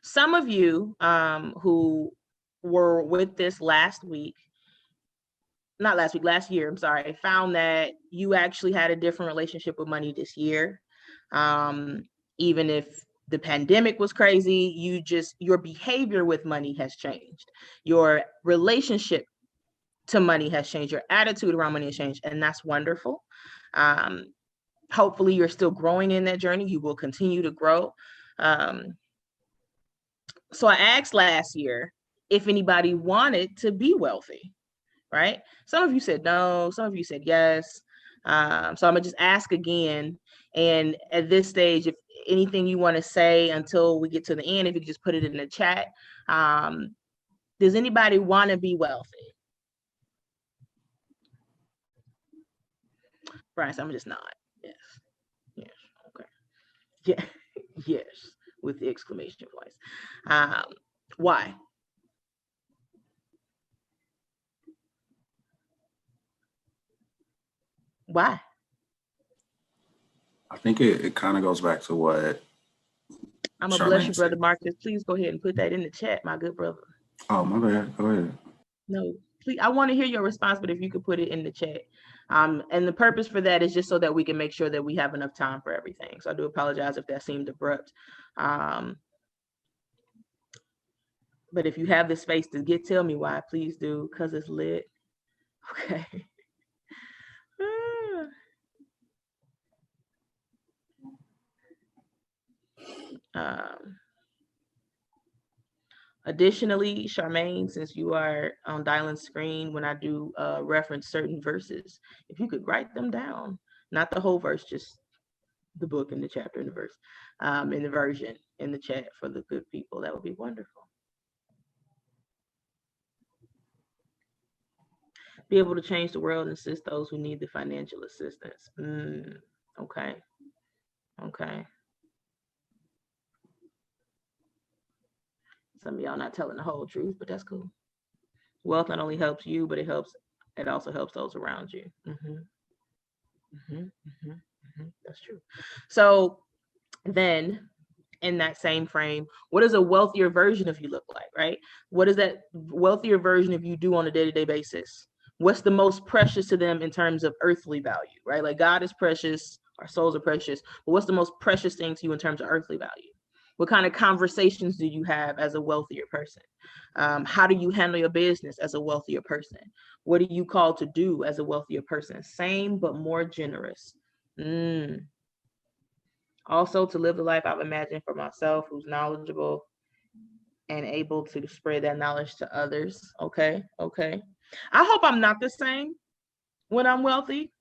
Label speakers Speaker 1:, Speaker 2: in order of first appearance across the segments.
Speaker 1: Some of you who were with this last year, I'm sorry, found that you actually had a different relationship with money this year. Even if the pandemic was crazy, your behavior with money has changed. Your relationship to money has changed. Your attitude around money has changed, and that's wonderful. Hopefully you're still growing in that journey. You will continue to grow. So I asked last year if anybody wanted to be wealthy, right? Some of you said no, some of you said yes. So I'm gonna just ask again. And at this stage, if anything you want to say until we get to the end, if you could just put it in the chat. Does anybody want to be wealthy? Bryce, I'm just not. Yes. Yes. Okay. Yeah. Yes. With the exclamation points. Why? Why?
Speaker 2: I think it kind of goes back to what
Speaker 1: I'm gonna bless you, brother Marcus. Please go ahead and put that in the chat, my good brother.
Speaker 2: Oh, my bad. Go ahead.
Speaker 1: No, please. I want to hear your response, but if you could put it in the chat. And the purpose for that is just so that we can make sure that we have enough time for everything. So I do apologize if that seemed abrupt. But if you have the space to tell me why, please do, because it's lit. Okay. Additionally, Charmaine, since you are on Dylan's screen, when I do reference certain verses, if you could write them down, not the whole verse, just the book and the chapter and the verse, in the version in the chat for the good people, that would be wonderful. Be able to change the world and assist those who need the financial assistance. Okay. Okay. Some of y'all not telling the whole truth, but that's cool. Wealth not only helps you, but it also helps those around you. That's true. So then in that same frame, what does a wealthier version of you look like, right? What does that wealthier version of you do on a day-to-day basis? What's the most precious to them in terms of earthly value, right? Like God is precious, our souls are precious, but what's the most precious thing to you in terms of earthly value? What kind of conversations do you have as a wealthier person? How do you handle your business as a wealthier person? What are you called to do as a wealthier person? Same, but more generous. Also, to live the life I've imagined for myself, who's knowledgeable and able to spread that knowledge to others. Okay. Okay. I hope I'm not the same when I'm wealthy.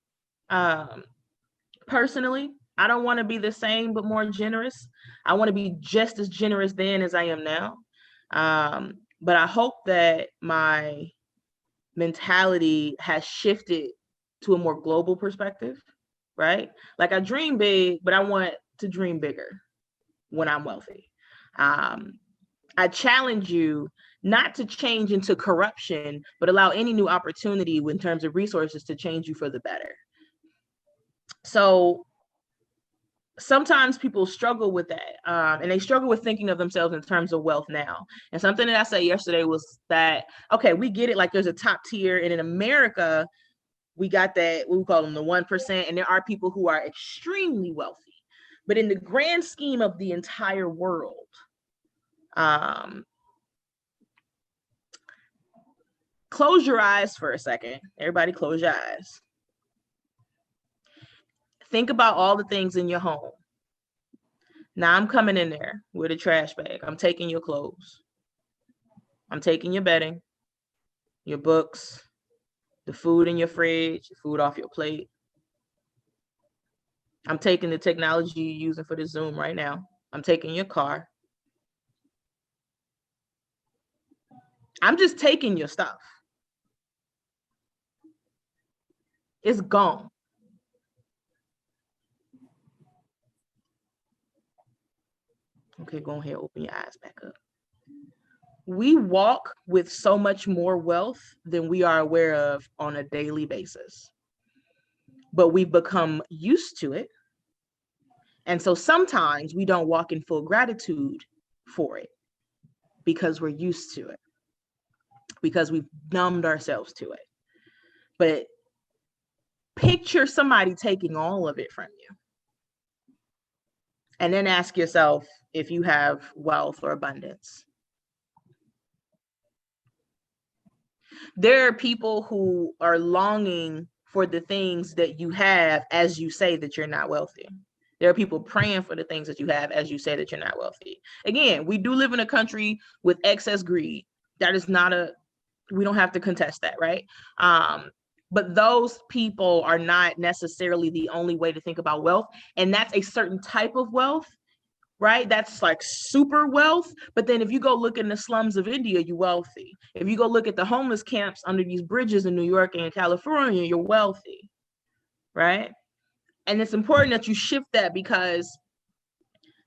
Speaker 1: Personally, I don't want to be the same, but more generous. I want to be just as generous then as I am now. But I hope that my mentality has shifted to a more global perspective, right? Like I dream big, but I want to dream bigger when I'm wealthy. I challenge you not to change into corruption, but allow any new opportunity in terms of resources to change you for the better. So sometimes people struggle with that, and they struggle with thinking of themselves in terms of wealth now. And something that I said yesterday was that, okay, we get it, like there's a top tier, and in America, we got that, we call them the 1%, and there are people who are extremely wealthy. But in the grand scheme of the entire world, close your eyes for a second. Everybody close your eyes. Think about all the things in your home. Now I'm coming in there with a trash bag. I'm taking your clothes. I'm taking your bedding, your books, the food in your fridge, food off your plate. I'm taking the technology you're using for the Zoom right now. I'm taking your car. I'm just taking your stuff. It's gone. Okay, go ahead, open your eyes back up. We walk with so much more wealth than we are aware of on a daily basis. But we've become used to it. And so sometimes we don't walk in full gratitude for it. because we're used to it, because we've numbed ourselves to it. But picture somebody taking all of it from you. And then ask yourself if you have wealth or abundance. There are people who are longing for the things that you have as you say that you're not wealthy. There are people praying for the things that you have as you say that you're not wealthy. Again, we do live in a country with excess greed. That is not we don't have to contest that, right? But those people are not necessarily the only way to think about wealth. And that's a certain type of wealth, right? That's like super wealth. But then if you go look in the slums of India, you're wealthy. If you go look at the homeless camps under these bridges in New York and California, you're wealthy, right? And it's important that you shift that, because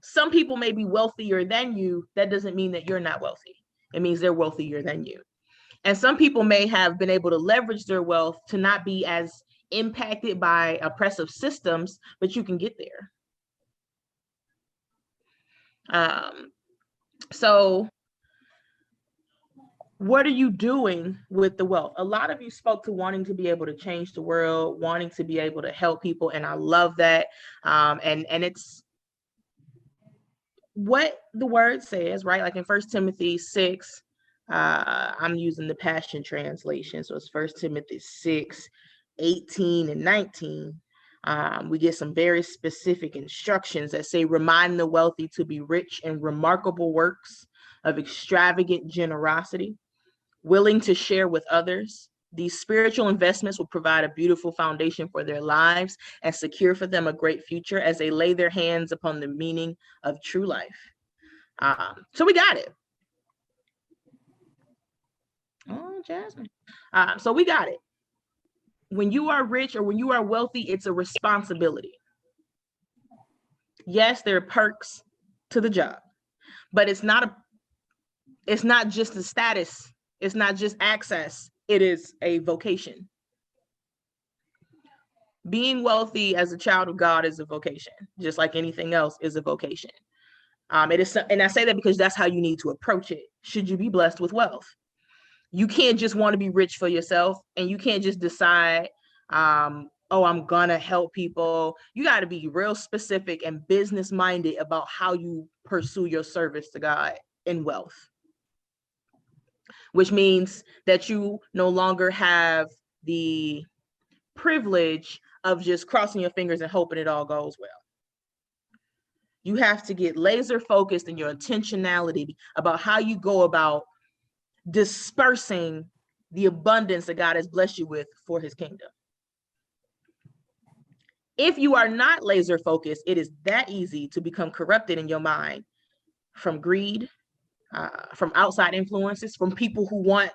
Speaker 1: some people may be wealthier than you. That doesn't mean that you're not wealthy. It means they're wealthier than you. And some people may have been able to leverage their wealth to not be as impacted by oppressive systems, but you can get there. So what are you doing with the wealth? A lot of you spoke to wanting to be able to change the world, wanting to be able to help people. And I love that. And it's what the word says, right? Like in 1 Timothy 6, I'm using the Passion Translation. So it's 1 Timothy 6, 18 and 19. We get some very specific instructions that say, remind the wealthy to be rich in remarkable works of extravagant generosity, willing to share with others. These spiritual investments will provide a beautiful foundation for their lives and secure for them a great future as they lay their hands upon the meaning of true life. So we got it. Oh, Jasmine. So we got it. When you are rich or when you are wealthy, it's a responsibility. Yes, there are perks to the job, but it's not just a status. It's not just access. It is a vocation. Being wealthy as a child of God is a vocation, just like anything else is a vocation. It is, and I say that because that's how you need to approach it. Should you be blessed with wealth? You can't just want to be rich for yourself, and you can't just decide, oh, I'm gonna help people. You got to be real specific and business minded about how you pursue your service to God in wealth, which means that you no longer have the privilege of just crossing your fingers and hoping it all goes well. You have to get laser focused in your intentionality about how you go about dispersing the abundance that God has blessed you with for his kingdom. If you are not laser focused, it is that easy to become corrupted in your mind from greed, from outside influences, from people who want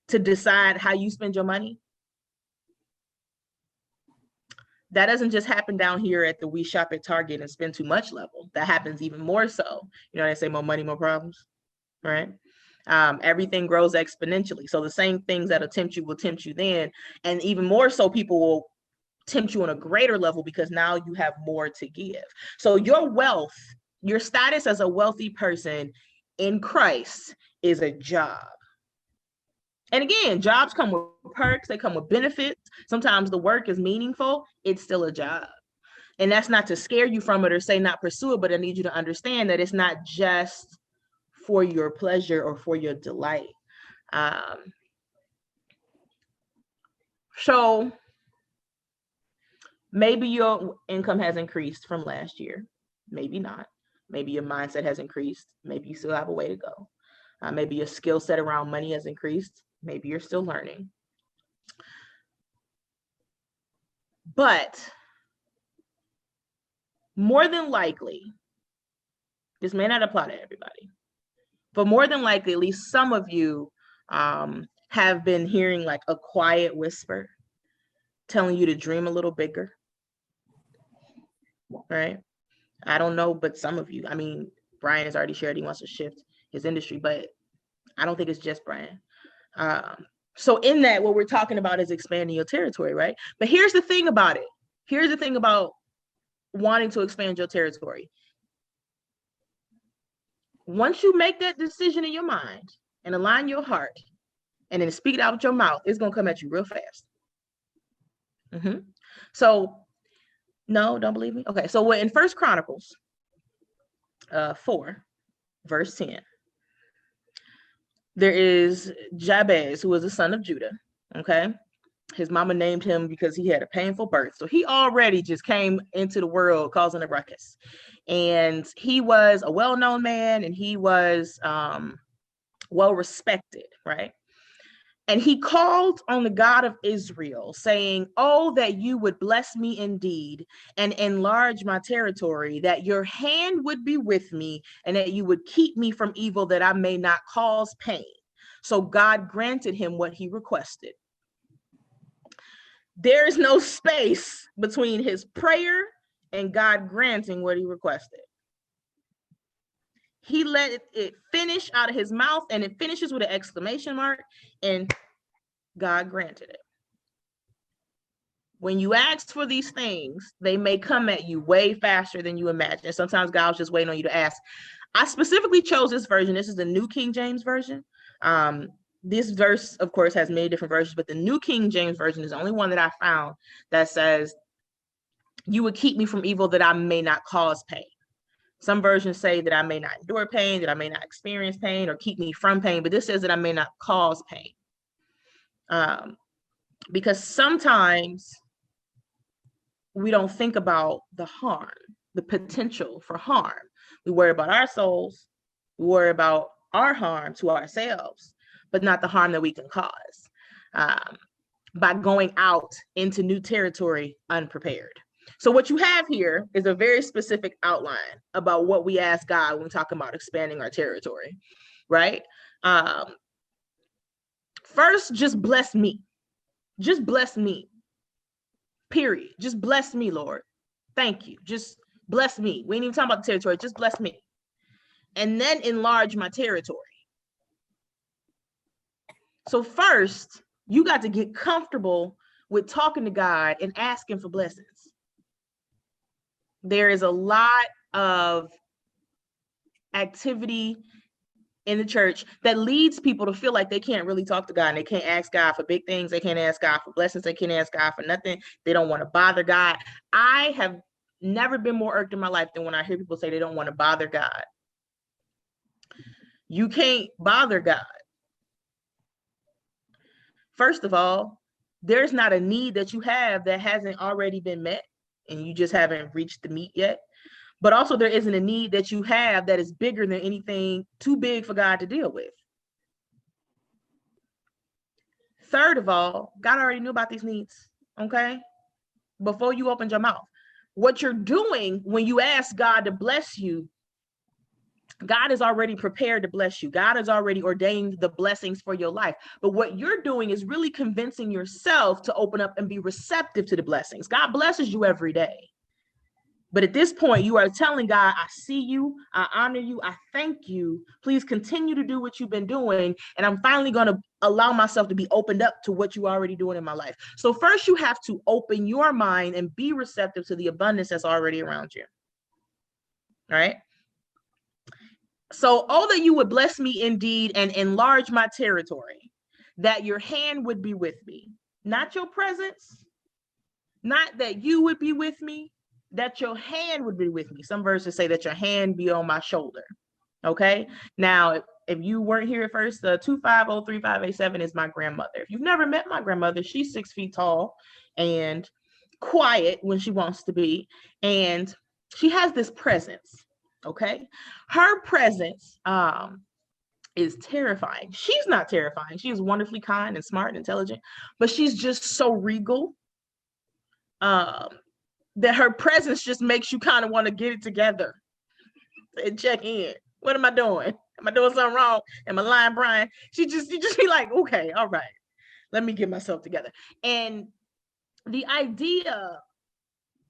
Speaker 1: to decide how you spend your money. That doesn't just happen down here at the we shop at Target and spend too much level. That happens even more so. You know, they say more money, more problems, right? Everything grows exponentially. So the same things that'll tempt you will tempt you then. And even more so, people will tempt you on a greater level because now you have more to give. So your wealth, your status as a wealthy person in Christ is a job. And again, jobs come with perks, they come with benefits. Sometimes the work is meaningful, it's still a job. And that's not to scare you from it or say not pursue it, but I need you to understand that it's not just for your pleasure or for your delight. So maybe your income has increased from last year, maybe not. Maybe your mindset has increased, maybe you still have a way to go. Maybe your skill set around money has increased, maybe you're still learning. But more than likely, this may not apply to everybody, but more than likely, at least some of you have been hearing like a quiet whisper telling you to dream a little bigger, right? I don't know, but some of you, I mean, Brian has already shared he wants to shift his industry, but I don't think it's just Brian. So in that, what we're talking about is expanding your territory, right? But here's the thing about it. Here's the thing about wanting to expand your territory. Once you make that decision in your mind and align your heart and then speak it out with your mouth, it's going to come at you real fast. So, no, don't believe me? Okay, so we're in First Chronicles 4, verse 10. There is Jabez, who was a son of Judah, okay? His mama named him because he had a painful birth. So he already just came into the world causing a ruckus. And he was a well-known man, and he was well-respected, right? And he called on the God of Israel, saying, oh, that you would bless me indeed and enlarge my territory, that your hand would be with me, and that you would keep me from evil, that I may not cause pain. So God granted him what he requested. There is no space between his prayer and God granting what he requested. He let it finish out of his mouth, and it finishes with an exclamation mark, and God granted it. When you ask for these things, they may come at you way faster than you imagine. Sometimes God's just waiting on you to ask. I specifically chose this version. This is the New King James Version. This verse, of course, has many different versions, but the New King James Version is the only one that I found that says, you would keep me from evil, that I may not cause pain. Some versions say that I may not endure pain, that I may not experience pain, or keep me from pain, but this says that I may not cause pain. Because sometimes we don't think about the harm, the potential for harm. We worry about our souls, we worry about our harm to ourselves, but not the harm that we can cause by going out into new territory unprepared. So what you have here is a very specific outline about what we ask God when we're talking about expanding our territory, right? First, just bless me. Just bless me. Period. Just bless me, Lord. Thank you. Just bless me. We ain't even talking about the territory. Just bless me. And then enlarge my territory. So first, you got to get comfortable with talking to God and asking for blessings. There is a lot of activity in the church that leads people to feel like they can't really talk to God, and they can't ask God for big things. They can't ask God for blessings. They can't ask God for nothing. They don't want to bother God. I have never been more irked in my life than when I hear people say they don't want to bother God. You can't bother God. First of all, there's not a need that you have that hasn't already been met, and you just haven't reached the meat yet. But also there isn't a need that you have that is bigger than anything too big for God to deal with. Third of all, God already knew about these needs, okay? Before you opened your mouth. What you're doing when you ask God to bless you, God is already prepared to bless you. God has already ordained the blessings for your life. But what you're doing is really convincing yourself to open up and be receptive to the blessings. God blesses you every day. But at this point, you are telling God, I see you, I honor you, I thank you. Please continue to do what you've been doing. And I'm finally going to allow myself to be opened up to what you're already doing in my life. So first, you have to open your mind and be receptive to the abundance that's already around you. All right. So, oh, that you would bless me indeed and enlarge my territory, that your hand would be with me, not your presence, not that you would be with me, that your hand would be with me. Some verses say that your hand be on my shoulder. Okay. Now, if you weren't here at first, 2503587 is my grandmother. If you've never met my grandmother, she's 6 feet tall and quiet when she wants to be. And she has this presence. Okay. Her presence is terrifying. She's not terrifying. She is wonderfully kind and smart and intelligent, but she's just so regal. That her presence just makes you kind of want to get it together and check in. What am I doing? Am I doing something wrong? Am I lying, Brian? You just be like, okay, all right, let me get myself together. And the idea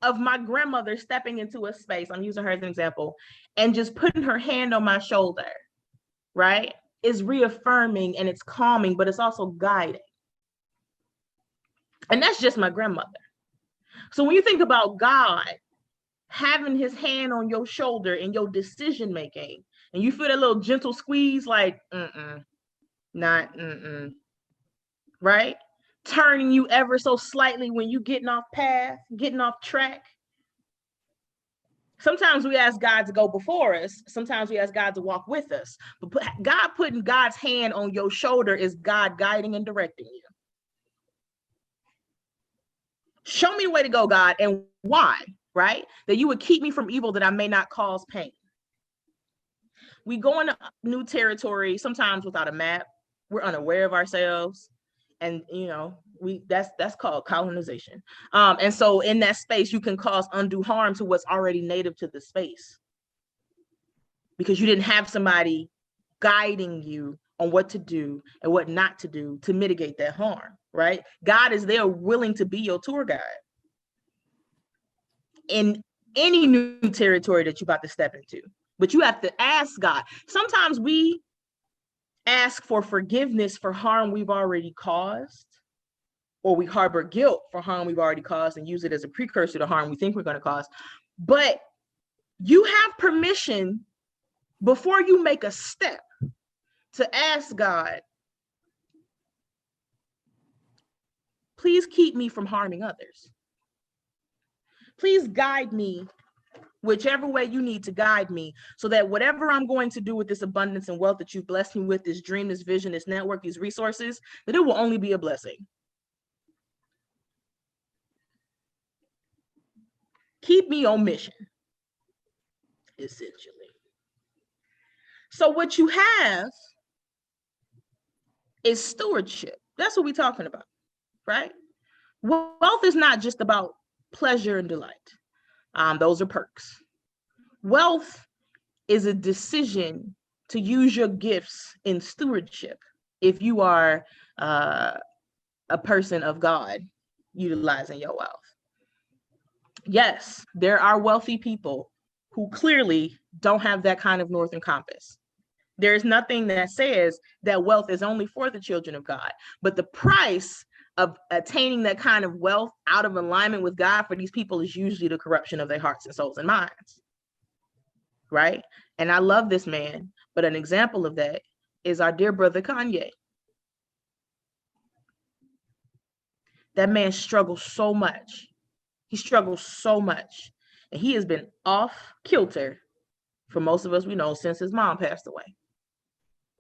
Speaker 1: of my grandmother stepping into a space, I'm using her as an example, and just putting her hand on my shoulder, right, is reaffirming and it's calming, but it's also guiding. And that's just my grandmother. So when you think about God having his hand on your shoulder in your decision making, and you feel that little gentle squeeze, like, right? Turning you ever so slightly when you getting off path, getting off track. Sometimes we ask God to go before us. Sometimes we ask God to walk with us. But God putting God's hand on your shoulder is God guiding and directing you. Show me the way to go, God, and why, right? That you would keep me from evil, that I may not cause pain. We go into new territory, sometimes without a map. We're unaware of ourselves. And, that's called colonization. And so in that space, you can cause undue harm to what's already native to the space, because you didn't have somebody guiding you on what to do and what not to do to mitigate that harm, right? God is there willing to be your tour guide in any new territory that you're about to step into. But you have to ask God. Sometimes we ask for forgiveness for harm we've already caused, or we harbor guilt for harm we've already caused and use it as a precursor to harm we think we're going to cause. But you have permission before you make a step to ask God, please keep me from harming others. Please guide me whichever way you need to guide me, so that whatever I'm going to do with this abundance and wealth that you've blessed me with, this dream, this vision, this network, these resources, that it will only be a blessing. Keep me on mission, essentially. So what you have is stewardship. That's what we're talking about, right? Wealth is not just about pleasure and delight. Those are perks. Wealth is a decision to use your gifts in stewardship. If you are a person of God, utilizing your wealth. Yes, there are wealthy people who clearly don't have that kind of northern compass. There is nothing that says that wealth is only for the children of God, but the price of attaining that kind of wealth out of alignment with God for these people is usually the corruption of their hearts and souls and minds, right? And I love this man, but an example of that is our dear brother Kanye. That man struggles so much. He struggles so much. And he has been off kilter, for most of us we know, since his mom passed away.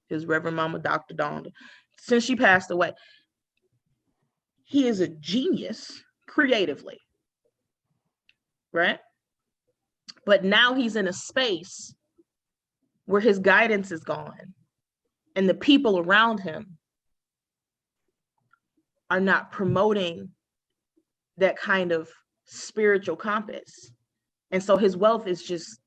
Speaker 1: His Reverend Mama, Dr. Donda. Since she passed away. He is a genius creatively, right? But now he's in a space where his guidance is gone and the people around him are not promoting that kind of spiritual compass. And so his wealth is just,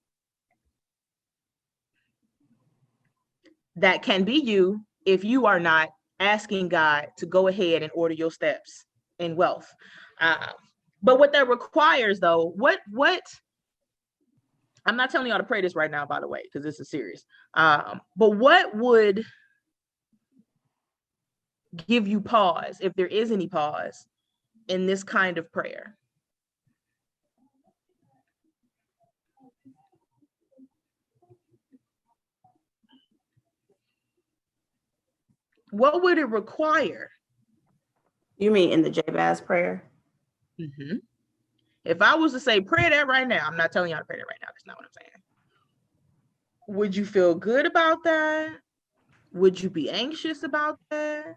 Speaker 1: that can be you if you are not asking God to go ahead and order your steps in wealth. But what that requires though, what I'm not telling you how to pray this right now, by the way, because this is serious. But what would give you pause, if there is any pause, in this kind of prayer? What would it require?
Speaker 3: You mean in the Jabez prayer?
Speaker 1: Mm-hmm. If I was to say, pray that right now, I'm not telling you how to pray that right now. That's not what I'm saying. Would you feel good about that? Would you be anxious about that?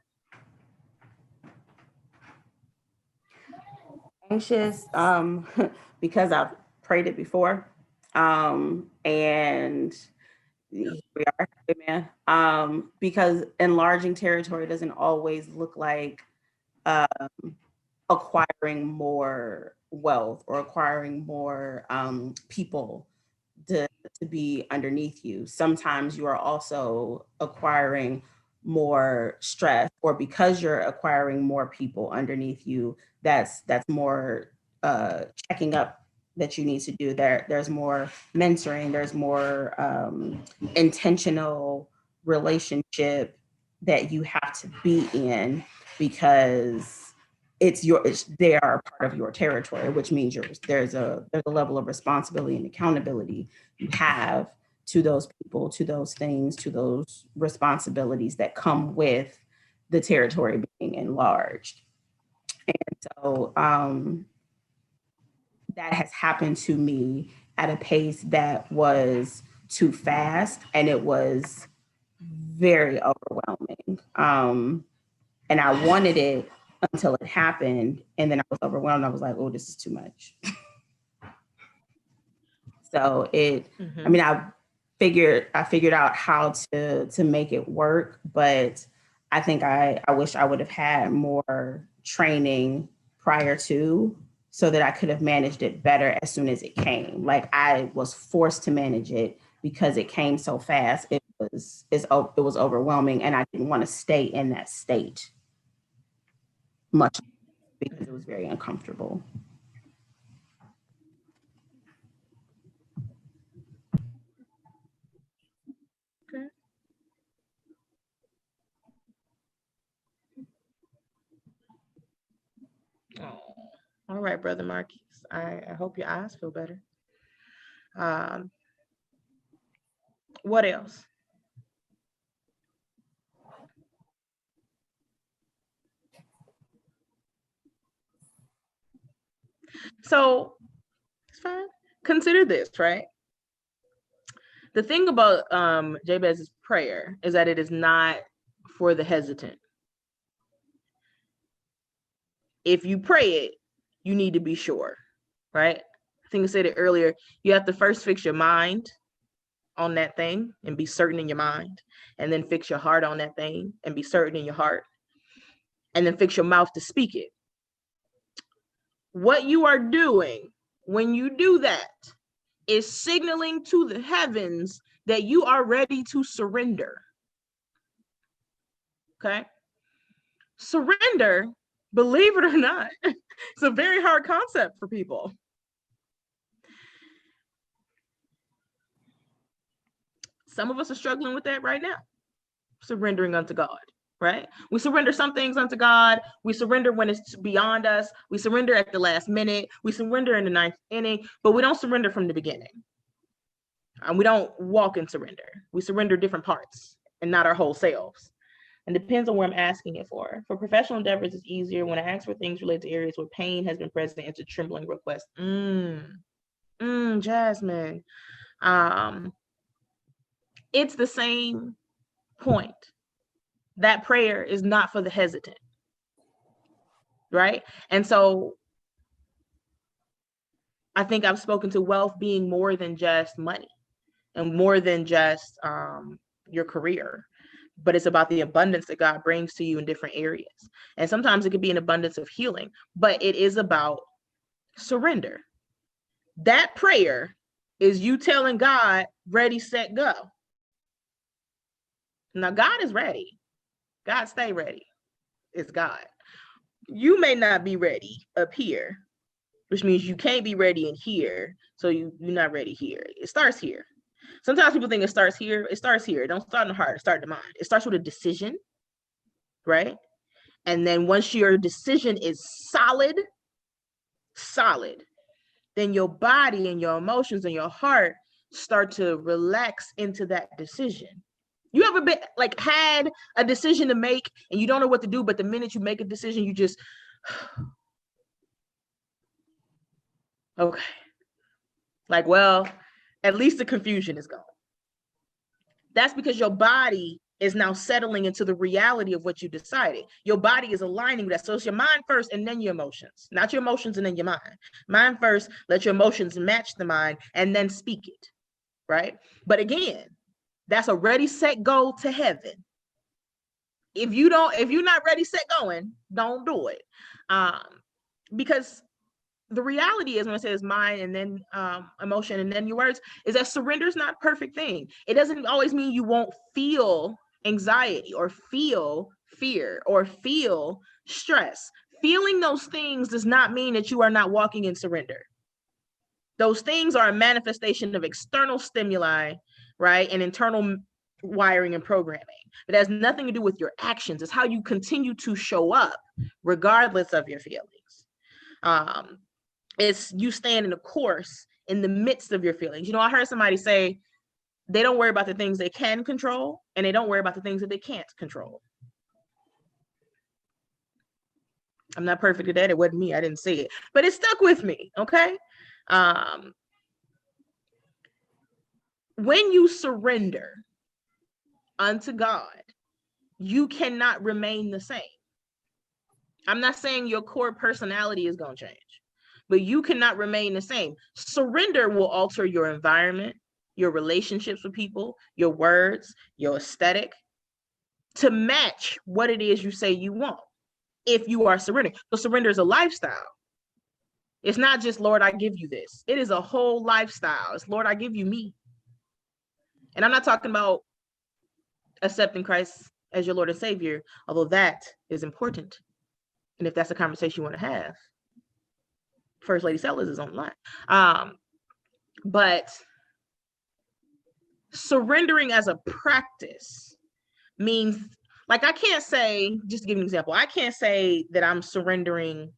Speaker 3: Anxious, because I've prayed it before. And here we are, amen. Because enlarging territory doesn't always look like acquiring more wealth or acquiring more people to be underneath you. Sometimes you are also acquiring more stress, or because you're acquiring more people underneath you, that's more checking up that you need to do. There's more mentoring, there's more intentional relationship that you have to be in, because they are a part of your territory, which means there's a level of responsibility and accountability you have to those people, to those things, to those responsibilities that come with the territory being enlarged. And so that has happened to me at a pace that was too fast, and it was very overwhelming. And I wanted it until it happened, and then I was overwhelmed. I was like, oh, this is too much. So I mean, I figured out how to make it work, but I think I wish I would have had more training prior to, so that I could have managed it better as soon as it came. Like, I was forced to manage it because it came so fast. It was overwhelming, and I didn't want to stay in that state much because it was very uncomfortable.
Speaker 1: Okay. Oh, all right, Brother Marquis. I hope your eyes feel better. What else? So it's fine. Consider this, right? The thing about Jabez's prayer is that it is not for the hesitant. If you pray it, you need to be sure, right? I think I said it earlier. You have to first fix your mind on that thing and be certain in your mind, and then fix your heart on that thing and be certain in your heart, and then fix your mouth to speak it. What you are doing when you do that is signaling to the heavens that you are ready to surrender. Okay? Surrender, believe it or not, it's a very hard concept for people. Some of us are struggling with that right now, surrendering unto God, right? We surrender some things unto God. We surrender when it's beyond us. We surrender at the last minute. We surrender in the 9th inning, but we don't surrender from the beginning. And we don't walk in surrender. We surrender different parts and not our whole selves. And depends on where I'm asking it for. For professional endeavors, it's easier when I ask for things related to areas where pain has been present into trembling requests. Jasmine. It's the same point. That prayer is not for the hesitant, right? And so I think I've spoken to wealth being more than just money and more than just your career, but it's about the abundance that God brings to you in different areas. And sometimes it could be an abundance of healing, but it is about surrender. That prayer is you telling God, ready, set, go. Now, God is ready. God stay ready. It's God. You may not be ready up here, which means you can't be ready in here. So you're not ready here. It starts here. Sometimes people think it starts here. It starts here. It don't start in the heart. It starts in the mind. It starts with a decision, right? And then once your decision is solid, then your body and your emotions and your heart start to relax into that decision. You ever been like had a decision to make and you don't know what to do, but the minute you make a decision, you just okay. Like, well, at least the confusion is gone. That's because your body is now settling into the reality of what you decided. Your body is aligning with that. So it's your mind first and then your emotions, not your emotions and then your mind. Mind first, let your emotions match the mind and then speak it, right? But again, that's a ready, set, go to heaven. If you're not ready, set, going, don't do it. Because the reality is when it says mind and then emotion and then your words is that surrender is not a perfect thing. It doesn't always mean you won't feel anxiety or feel fear or feel stress. Feeling those things does not mean that you are not walking in surrender. Those things are a manifestation of external stimuli, right? And internal wiring and programming. It has nothing to do with your actions. It's how you continue to show up regardless of your feelings. It's you staying in the course in the midst of your feelings. You know, I heard somebody say, they don't worry about the things they can control, and they don't worry about the things that they can't control. I'm not perfect at that. It wasn't me. I didn't say it, but it stuck with me. Okay. When you surrender unto God, you cannot remain the same. I'm not saying your core personality is going to change, but you cannot remain the same. Surrender will alter your environment, your relationships with people, your words, your aesthetic, to match what it is you say you want. If you are surrendering. So surrender is a lifestyle. It's not just, Lord, I give you this. It is a whole lifestyle. It's, Lord, I give you me. And I'm not talking about accepting Christ as your Lord and Savior, although that is important. And if that's a conversation you want to have, First Lady Sellers is online. But surrendering as a practice means, like, I can't say, just to give an example, I can't say that I'm surrendering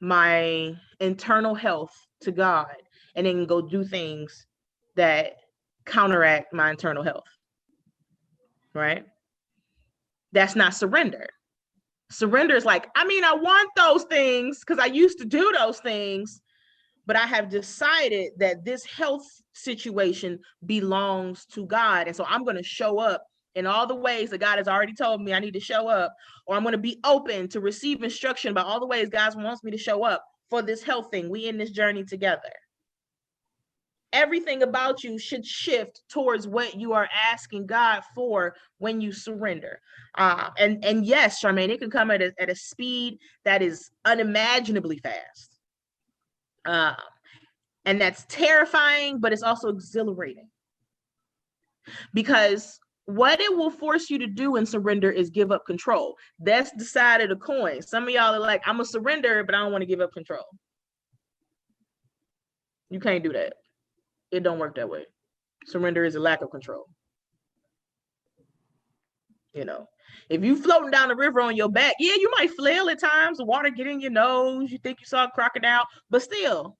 Speaker 1: my internal health to God and then go do things that counteract my internal health, right? That's not surrender. Surrender is like, I mean, I want those things because I used to do those things, but I have decided that this health situation belongs to God. And so I'm going to show up in all the ways that God has already told me I need to show up, or I'm going to be open to receive instruction about all the ways God wants me to show up for this health thing. We in this journey together. Everything about you should shift towards what you are asking God for when you surrender. And yes, Charmaine, it can come at a speed that is unimaginably fast. And that's terrifying, but it's also exhilarating. Because what it will force you to do in surrender is give up control. That's the side of the coin. Some of y'all are like, I'm a surrender, but I don't want to give up control. You can't do that. It don't work that way. Surrender is a lack of control. You know, if you floating down the river on your back, yeah, you might flail at times. The water get in your nose. You think you saw a crocodile, but still,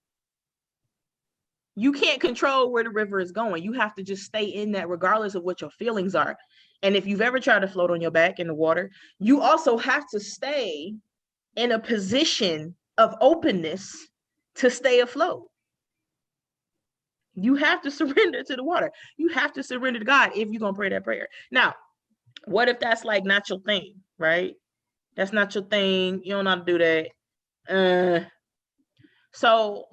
Speaker 1: you can't control where the river is going. You have to just stay in that regardless of what your feelings are. And if you've ever tried to float on your back in the water, you also have to stay in a position of openness to stay afloat. You have to surrender to the water. You have to surrender to God if you're going to pray that prayer. Now, what if that's like not your thing, right? That's not your thing. You don't know how to do that. So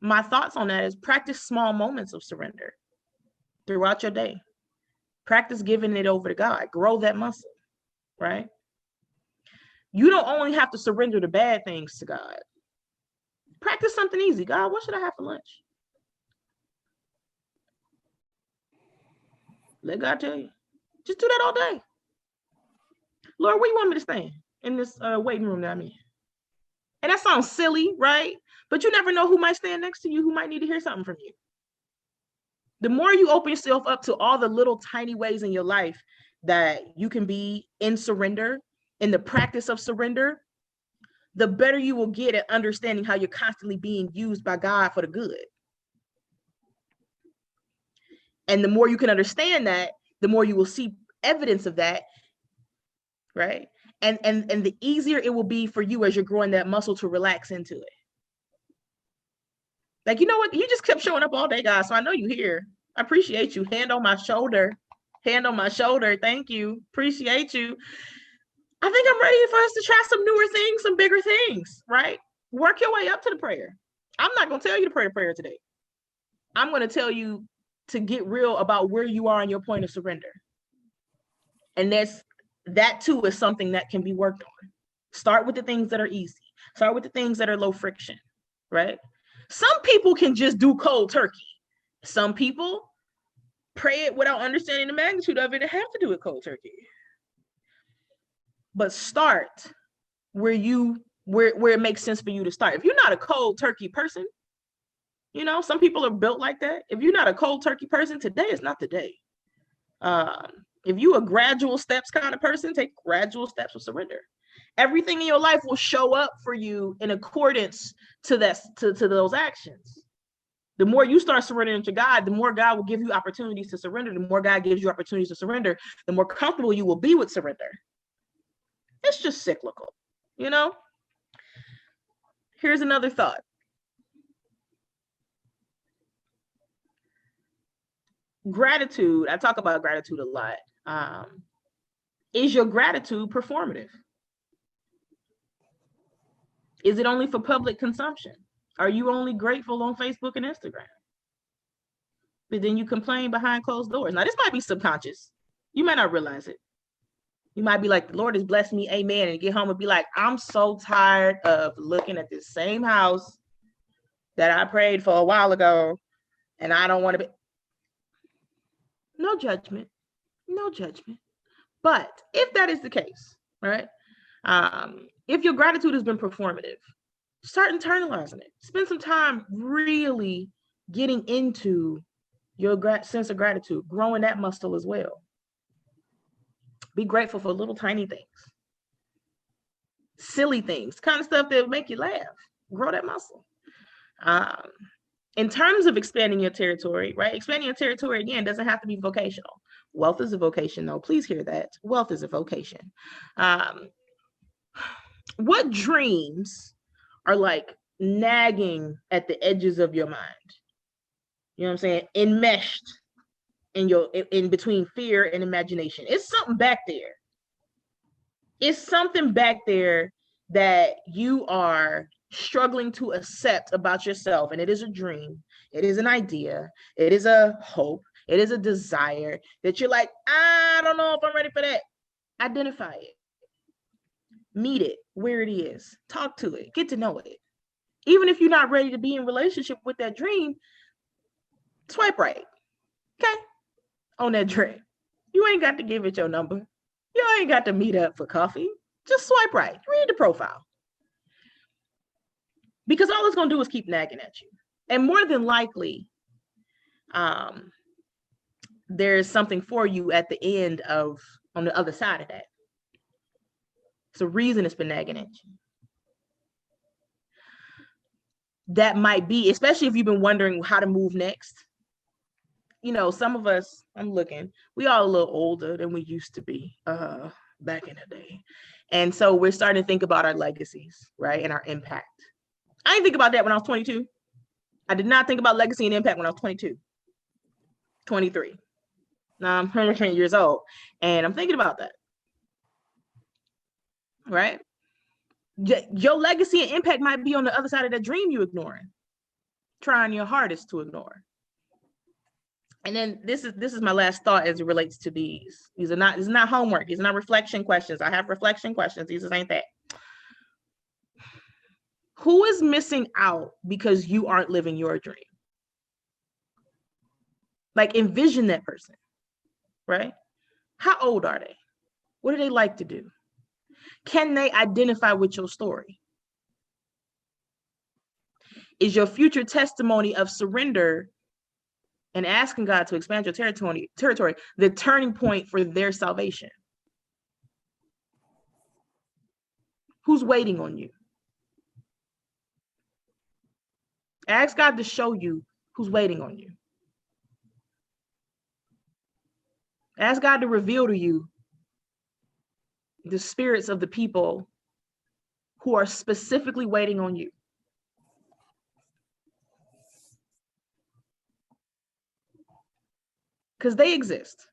Speaker 1: my thoughts on that is practice small moments of surrender throughout your day. Practice giving it over to God. Grow that muscle, right? You don't only have to surrender the bad things to God. Practice something easy. God, what should I have for lunch? Let God tell you. Just do that all day. Lord, where you want me to stand in this waiting room that I'm in? And that sounds silly, right? But you never know who might stand next to you, who might need to hear something from you. The more you open yourself up to all the little tiny ways in your life that you can be in surrender, in the practice of surrender, the better you will get at understanding how you're constantly being used by God for the good. And the more you can understand that, the more you will see evidence of that, right? And the easier it will be for you as you're growing that muscle to relax into it. Like, you know what? You just kept showing up all day, guys. So I know you here. I appreciate you. Hand on my shoulder. Hand on my shoulder. Thank you. Appreciate you. I think I'm ready for us to try some newer things, some bigger things, right? Work your way up to the prayer. I'm not going to tell you to pray the prayer today. I'm going to tell you to get real about where you are in your point of surrender. And that too is something that can be worked on. Start with the things that are easy. Start with the things that are low friction, right? Some people can just do cold turkey. Some people pray it without understanding the magnitude of it and have to do it cold turkey. But start where it makes sense for you to start. If you're not a cold turkey person, you know, some people are built like that. If you're not a cold turkey person, today is not the day. If you a gradual steps kind of person, take gradual steps of surrender. Everything in your life will show up for you in accordance to those actions. The more you start surrendering to God, the more God will give you opportunities to surrender. The more God gives you opportunities to surrender, the more comfortable you will be with surrender. It's just cyclical, you know? Here's another thought. Gratitude, I talk about gratitude a lot. Is your gratitude performative? Is it only for public consumption? Are you only grateful on Facebook and Instagram? But then you complain behind closed doors. Now, this might be subconscious. You might not realize it. You might be like, the Lord has blessed me, amen, and get home and be like, I'm so tired of looking at this same house that I prayed for a while ago, and I don't want to be. No judgment. No judgment. But if that is the case, right? If your gratitude has been performative, start internalizing it. Spend some time really getting into your sense of gratitude, growing that muscle as well. Be grateful for little tiny things, silly things, kind of stuff that make you laugh. Grow that muscle. In terms of expanding your territory, right? Expanding your territory, again, doesn't have to be vocational. Wealth is a vocation, though. Please hear that. Wealth is a vocation. What dreams are like nagging at the edges of your mind? You know what I'm saying? Enmeshed in between fear and imagination. It's something back there. It's something back there that you are struggling to accept about yourself. And it is a dream. It is an idea. It is a hope. It is a desire that you're like, I don't know if I'm ready for that. Identify it. Meet it where it is. Talk to it. Get to know it. Even if you're not ready to be in relationship with that dream, swipe right. Okay? On that dream. You ain't got to give it your number. You ain't got to meet up for coffee. Just swipe right. Read the profile. Because all it's going to do is keep nagging at you. And more than likely, there's something for you at the end of, on the other side of that. It's a reason it's been nagging at you. That might be, especially if you've been wondering how to move next. You know, some of us, I'm looking, we all a little older than we used to be back in the day. And so we're starting to think about our legacies, right? And our impact. I didn't think about that when I was 22. I did not think about legacy and impact when I was 22, 23. Now I'm 110 years old and I'm thinking about that, right? Your legacy and impact might be on the other side of that dream you're ignoring, trying your hardest to ignore. And then this is my last thought as it relates to these. These are not, this is not homework. These are not reflection questions. I have reflection questions. These ain't that. Who is missing out because you aren't living your dream? Like envision that person, right? How old are they? What do they like to do? Can they identify with your story? Is your future testimony of surrender and asking God to expand your territory the turning point for their salvation? Who's waiting on you? Ask God to show you who's waiting on you. Ask God to reveal to you the spirits of the people who are specifically waiting on you. Because they exist.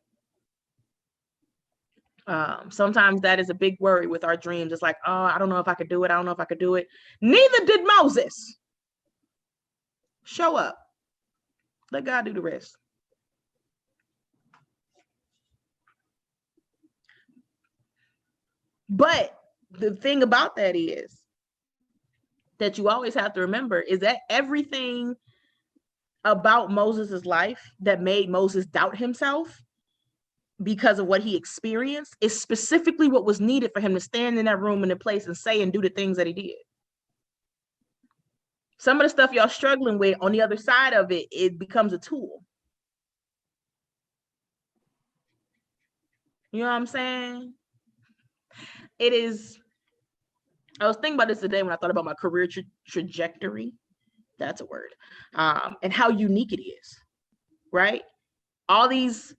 Speaker 1: Sometimes that is a big worry with our dreams. It's like, oh, I don't know if I could do it. I don't know if I could do it. Neither did Moses. Show up. Let God do the rest. But the thing about that is that you always have to remember is that everything about Moses's life that made Moses doubt himself because of what he experienced is specifically what was needed for him to stand in that room in the place and say and do the things that he did. Some of the stuff y'all struggling with on the other side of it, it becomes a tool. You know what I'm saying? It is, I was thinking about this today when I thought about my career trajectory. That's a word. And how unique it is, right? All these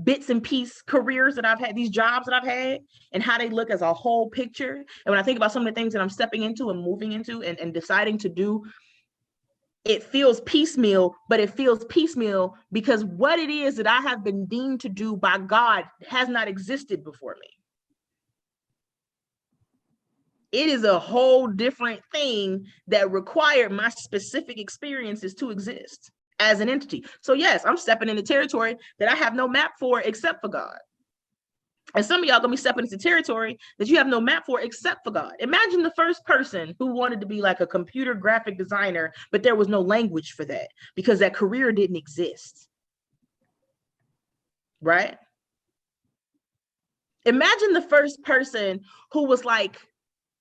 Speaker 1: bits and piece careers that I've had, these jobs that I've had, and how they look as a whole picture. And when I think about some of the things that I'm stepping into and moving into and deciding to do, it feels piecemeal, but it feels piecemeal because what it is that I have been deemed to do by God has not existed before me. It is a whole different thing that required my specific experiences to exist as an entity. So yes, I'm stepping into territory that I have no map for except for God. And some of y'all gonna be stepping into territory that you have no map for except for God. Imagine the first person who wanted to be like a computer graphic designer, but there was no language for that because that career didn't exist. Right? Imagine the first person who was like,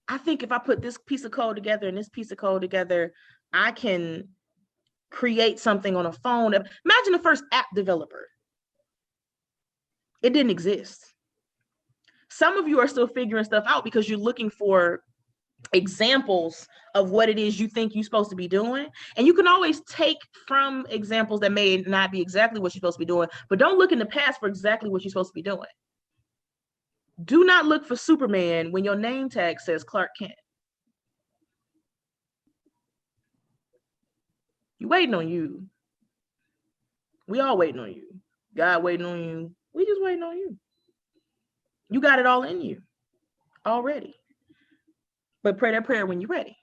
Speaker 1: I think if I put this piece of code together and this piece of code together, I can create something on a phone. Imagine the first app developer. It didn't exist. Some of you are still figuring stuff out because you're looking for examples of what it is you think you're supposed to be doing. And you can always take from examples that may not be exactly what you're supposed to be doing, but don't look in the past for exactly what you're supposed to be doing. Do not look for Superman when your name tag says Clark Kent. You waiting on you. We all waiting on you. God waiting on you. We just waiting on you. You got it all in you already. But pray that prayer when you're ready.